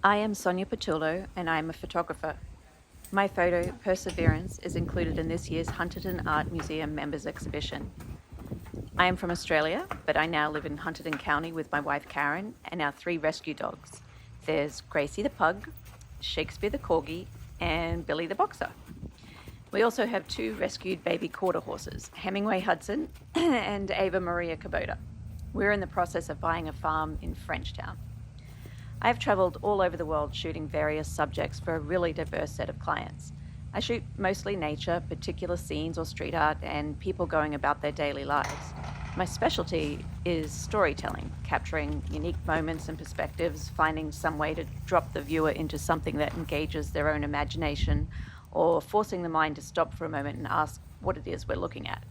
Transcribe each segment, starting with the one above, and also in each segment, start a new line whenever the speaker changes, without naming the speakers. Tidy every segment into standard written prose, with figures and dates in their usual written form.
I am Sonya Patullo and I am a photographer. My photo, Perseverance, is included in this year's Hunterdon Art Museum members exhibition. I am from Australia, but I now live in Hunterdon County with my wife Karen and our 3 rescue dogs. There's Gracie the pug, Shakespeare the corgi, and Billy the boxer. We also have 2 rescued baby quarter horses, Hemingway Hudson and Ava Maria Kubota. We're in the process of buying a farm in Frenchtown. I have traveled all over the world shooting various subjects for a really diverse set of clients. I shoot mostly nature, particular scenes or street art, and people going about their daily lives. My specialty is storytelling, capturing unique moments and perspectives, finding some way to drop the viewer into something that engages their own imagination, or forcing the mind to stop for a moment and ask what it is we're looking at.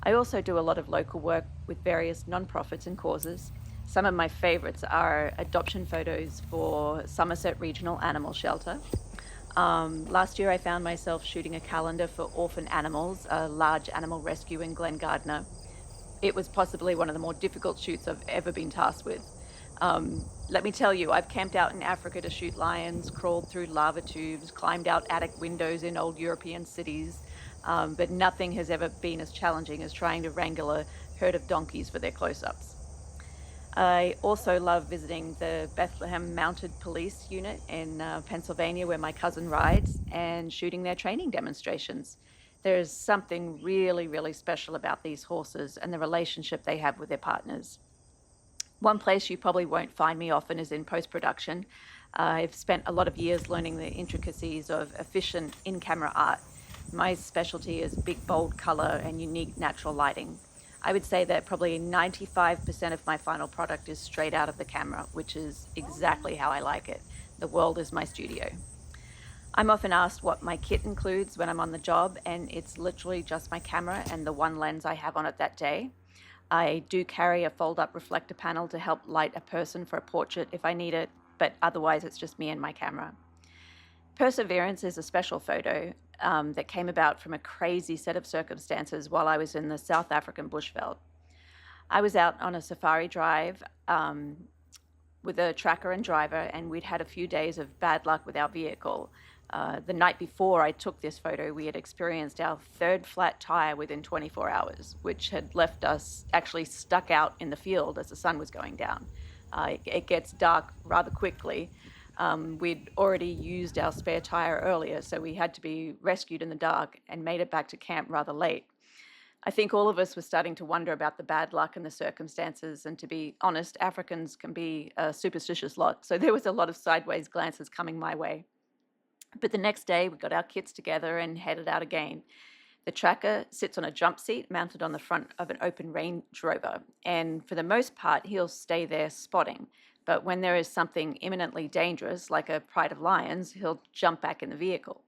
I also do a lot of local work with various nonprofits and causes. Some of my favorites are adoption photos for Somerset Regional Animal Shelter. Last year I found myself shooting a calendar for orphan animals, a large animal rescue in Glen. It was possibly one of the more difficult shoots I've ever been tasked with. Let me tell you, I've camped out in Africa to shoot lions, crawled through lava tubes, climbed out attic windows in old European cities, but nothing has ever been as challenging as trying to wrangle a herd of donkeys for their close-ups. I also love visiting the Bethlehem Mounted Police Unit in Pennsylvania, where my cousin rides, and shooting their training demonstrations. There's something really, really special about these horses and the relationship they have with their partners. One place you probably won't find me often is in post-production. I've spent a lot of years learning the intricacies of efficient in-camera art. My specialty is big, bold color and unique natural lighting. I would say that probably 95% of my final product is straight out of the camera, which is exactly how I like it. The world is my studio. I'm often asked what my kit includes when I'm on the job, and it's literally just my camera and the one lens I have on it that day. I do carry a fold-up reflector panel to help light a person for a portrait if I need it, but otherwise it's just me and my camera. Perseverance is a special photo that came about from a crazy set of circumstances while I was in the South African bushveld. I was out on a safari drive with a tracker and driver, and we'd had a few days of bad luck with our vehicle. The night before I took this photo, we had experienced our 3rd flat tire within 24 hours, which had left us actually stuck out in the field as the sun was going down. It gets dark rather quickly. We'd already used our spare tire earlier, so we had to be rescued in the dark and made it back to camp rather late. I think all of us were starting to wonder about the bad luck and the circumstances, and to be honest, Africans can be a superstitious lot, so there was a lot of sideways glances coming my way. But the next day, we got our kits together and headed out again. The tracker sits on a jump seat mounted on the front of an open Range Rover, and for the most part, he'll stay there spotting. But when there is something imminently dangerous, like a pride of lions, he'll jump back in the vehicle.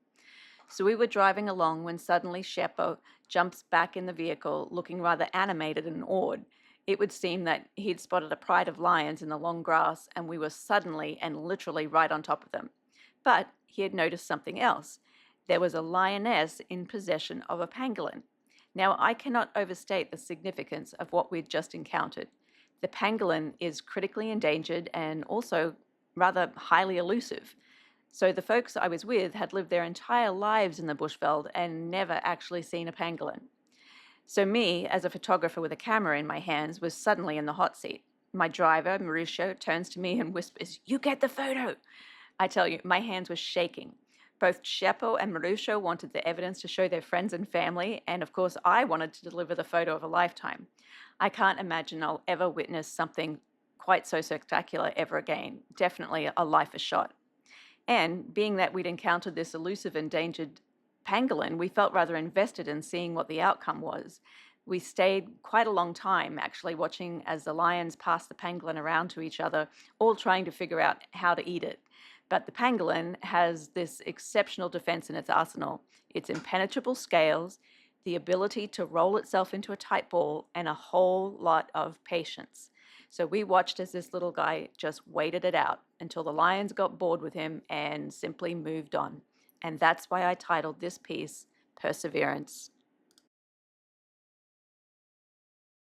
So we were driving along when suddenly Sheppo jumps back in the vehicle, looking rather animated and awed. It would seem that he'd spotted a pride of lions in the long grass, and we were suddenly and literally right on top of them. But he had noticed something else. There was a lioness in possession of a pangolin. Now, I cannot overstate the significance of what we'd just encountered. The pangolin is critically endangered and also rather highly elusive. So the folks I was with had lived their entire lives in the bushveld and never actually seen a pangolin. So me, as a photographer with a camera in my hands, was suddenly in the hot seat. My driver, Mauricio, turns to me and whispers, "You get the photo." I tell you, my hands were shaking. Both Sheppo and Mauricio wanted the evidence to show their friends and family, and of course I wanted to deliver the photo of a lifetime. I can't imagine I'll ever witness something quite so spectacular ever again. Definitely a life a shot. And being that we'd encountered this elusive endangered pangolin, we felt rather invested in seeing what the outcome was. We stayed quite a long time actually watching as the lions passed the pangolin around to each other, all trying to figure out how to eat it. But the pangolin has this exceptional defense in its arsenal: its impenetrable scales, the ability to roll itself into a tight ball, and a whole lot of patience. So we watched as this little guy just waited it out until the lions got bored with him and simply moved on. And that's why I titled this piece Perseverance.